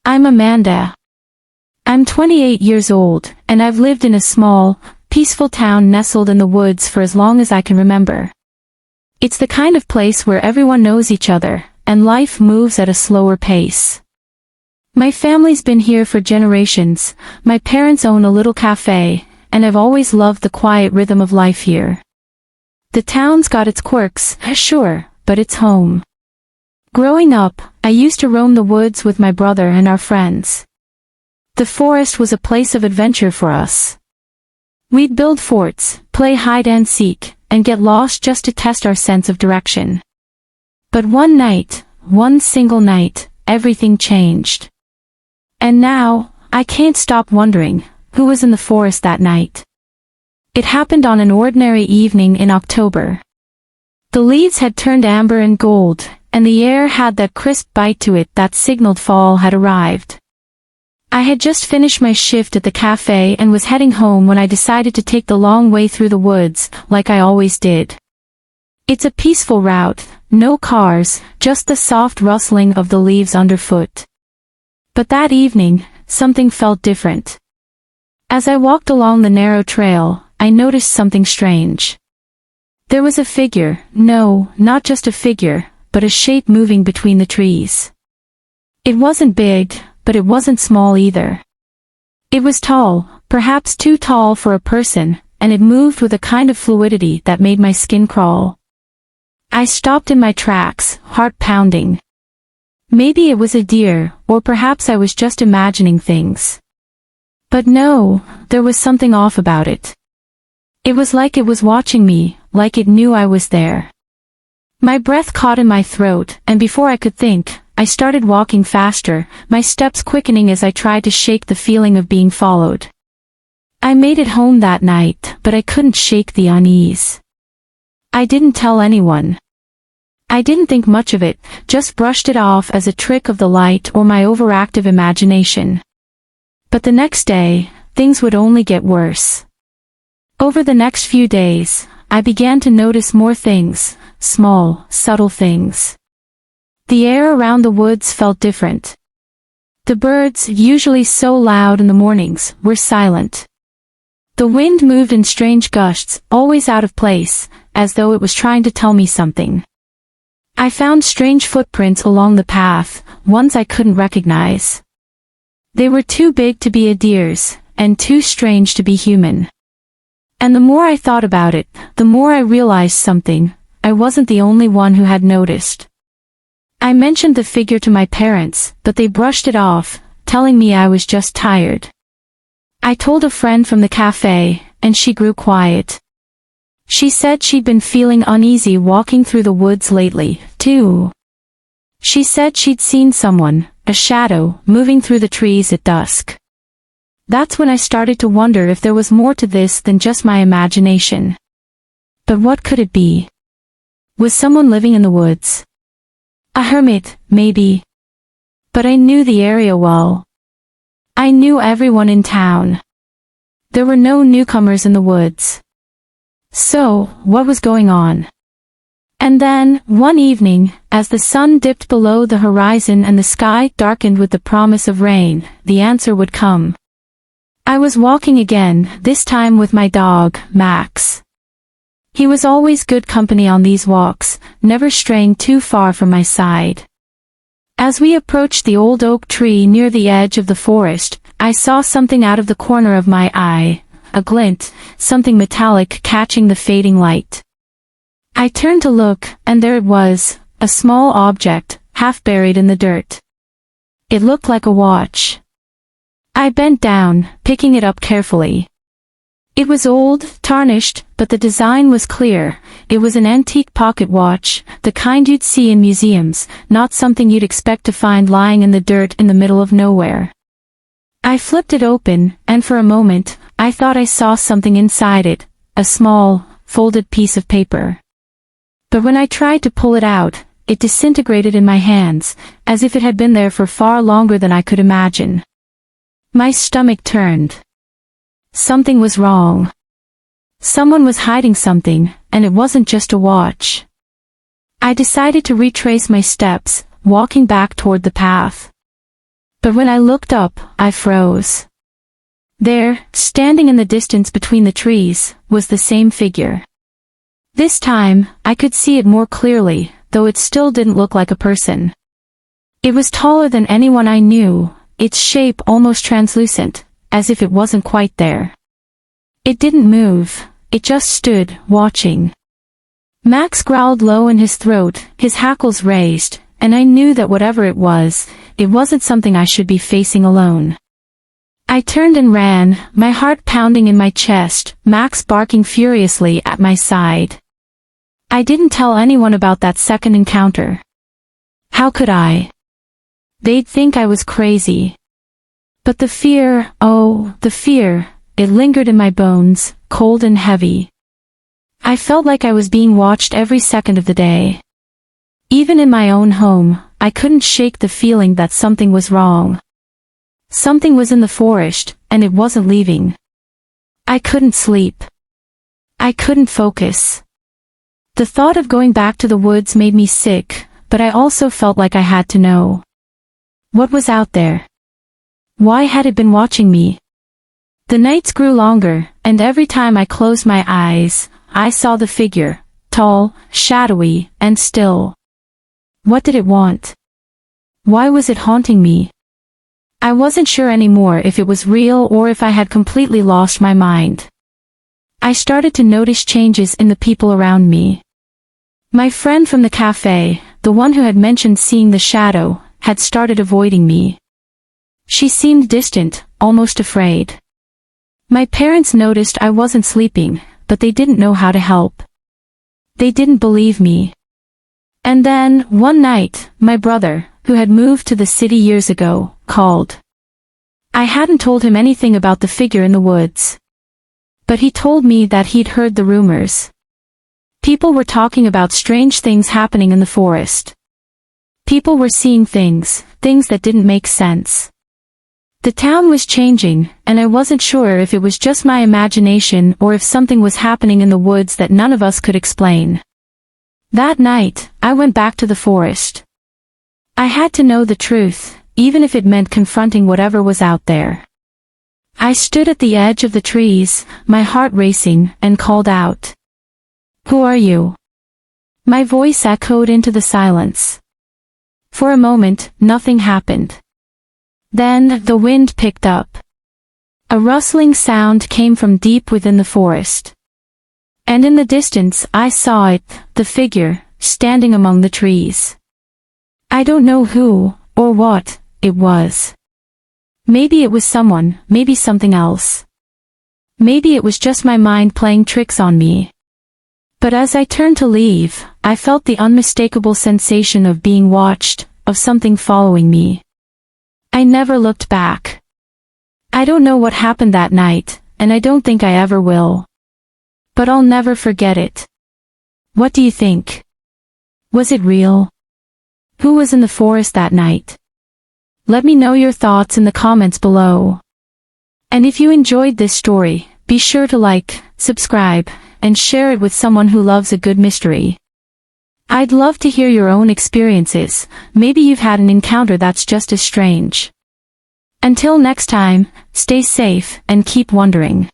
I'm Amanda. I'm 28 years old, and I've lived in a small, peaceful town nestled in the woods for as long as I can remember. It's the kind of place where everyone knows each other, and life moves at a slower pace. My family's been here for generations. My parents own a little cafe, and I've always loved the quiet rhythm of life here. The town's got its quirks, sure, but it's home. Growing up, I used to roam the woods with my brother and our friends. The forest was a place of adventure for us. We'd build forts, play hide and seek, and get lost just to test our sense of direction. But one single night, everything changed. And now, I can't stop wondering, who was in the forest that night? It happened on an ordinary evening in October. The leaves had turned amber and gold, and the air had that crisp bite to it that signaled fall had arrived. I had just finished my shift at the cafe and was heading home when I decided to take the long way through the woods, like I always did. It's a peaceful route, no cars, just the soft rustling of the leaves underfoot. But that evening, something felt different. As I walked along the narrow trail, I noticed something strange. There was a figure, no, not just a figure, but a shape moving between the trees. It wasn't big, but it wasn't small either. It was tall, perhaps too tall for a person, and it moved with a kind of fluidity that made my skin crawl. I stopped in my tracks, heart pounding. Maybe it was a deer, or perhaps I was just imagining things. But no, there was something off about it. It was like it was watching me, like it knew I was there. My breath caught in my throat, and before I could think, I started walking faster, my steps quickening as I tried to shake the feeling of being followed. I made it home that night, but I couldn't shake the unease. I didn't tell anyone. I didn't think much of it, just brushed it off as a trick of the light or my overactive imagination. But the next day, things would only get worse. Over the next few days, I began to notice more things, small, subtle things. The air around the woods felt different. The birds, usually so loud in the mornings, were silent. The wind moved in strange gusts, always out of place, as though it was trying to tell me something. I found strange footprints along the path, ones I couldn't recognize. They were too big to be a deer's, and too strange to be human. And the more I thought about it, the more I realized something. I wasn't the only one who had noticed. I mentioned the figure to my parents, but they brushed it off, telling me I was just tired. I told a friend from the cafe, and she grew quiet. She said she'd been feeling uneasy walking through the woods lately, too. She said she'd seen someone, a shadow, moving through the trees at dusk. That's when I started to wonder if there was more to this than just my imagination. But what could it be? Was someone living in the woods? A hermit, maybe. But I knew the area well. I knew everyone in town. There were no newcomers in the woods. So, what was going on? And then, one evening, as the sun dipped below the horizon and the sky darkened with the promise of rain, the answer would come. I was walking again, this time with my dog, Max. He was always good company on these walks, never straying too far from my side. As we approached the old oak tree near the edge of the forest, I saw something out of the corner of my eye, a glint, something metallic catching the fading light. I turned to look, and there it was, a small object, half buried in the dirt. It looked like a watch. I bent down, picking it up carefully. It was old, tarnished, but the design was clear. It was an antique pocket watch, the kind you'd see in museums, not something you'd expect to find lying in the dirt in the middle of nowhere. I flipped it open, and for a moment, I thought I saw something inside it, a small, folded piece of paper. But when I tried to pull it out, it disintegrated in my hands, as if it had been there for far longer than I could imagine. My stomach turned. Something was wrong. Someone was hiding something, and it wasn't just a watch. I decided to retrace my steps, walking back toward the path. But when I looked up, I froze. There, standing in the distance between the trees, was the same figure. This time, I could see it more clearly, though it still didn't look like a person. It was taller than anyone I knew, its shape almost translucent, as if it wasn't quite there. It didn't move, it just stood, watching. Max growled low in his throat, his hackles raised, and I knew that whatever it wasn't something I should be facing alone. I turned and ran, my heart pounding in my chest, Max barking furiously at my side. I didn't tell anyone about that second encounter. How could I? They'd think I was crazy. But the fear, it lingered in my bones, cold and heavy. I felt like I was being watched every second of the day. Even in my own home, I couldn't shake the feeling that something was wrong. Something was in the forest, and it wasn't leaving. I couldn't sleep. I couldn't focus. The thought of going back to the woods made me sick, but I also felt like I had to know. What was out there? Why had it been watching me? The nights grew longer, and every time I closed my eyes, I saw the figure, tall, shadowy, and still. What did it want? Why was it haunting me? I wasn't sure anymore if it was real or if I had completely lost my mind. I started to notice changes in the people around me. My friend from the cafe, the one who had mentioned seeing the shadow, had started avoiding me. She seemed distant, almost afraid. My parents noticed I wasn't sleeping, but they didn't know how to help. They didn't believe me. And then, one night, my brother, who had moved to the city years ago, called. I hadn't told him anything about the figure in the woods. But he told me that he'd heard the rumors. People were talking about strange things happening in the forest. People were seeing things that didn't make sense. The town was changing, and I wasn't sure if it was just my imagination or if something was happening in the woods that none of us could explain. That night, I went back to the forest. I had to know the truth, even if it meant confronting whatever was out there. I stood at the edge of the trees, my heart racing, and called out. Who are you? My voice echoed into the silence. For a moment, nothing happened. Then, the wind picked up. A rustling sound came from deep within the forest. And in the distance, I saw it, the figure, standing among the trees. I don't know who, or what, it was. Maybe it was someone, maybe something else. Maybe it was just my mind playing tricks on me. But as I turned to leave, I felt the unmistakable sensation of being watched, of something following me. I never looked back. I don't know what happened that night, and I don't think I ever will. But I'll never forget it. What do you think? Was it real? Who was in the forest that night? Let me know your thoughts in the comments below. And if you enjoyed this story, be sure to like, subscribe, and share it with someone who loves a good mystery. I'd love to hear your own experiences, maybe you've had an encounter that's just as strange. Until next time, stay safe and keep wondering.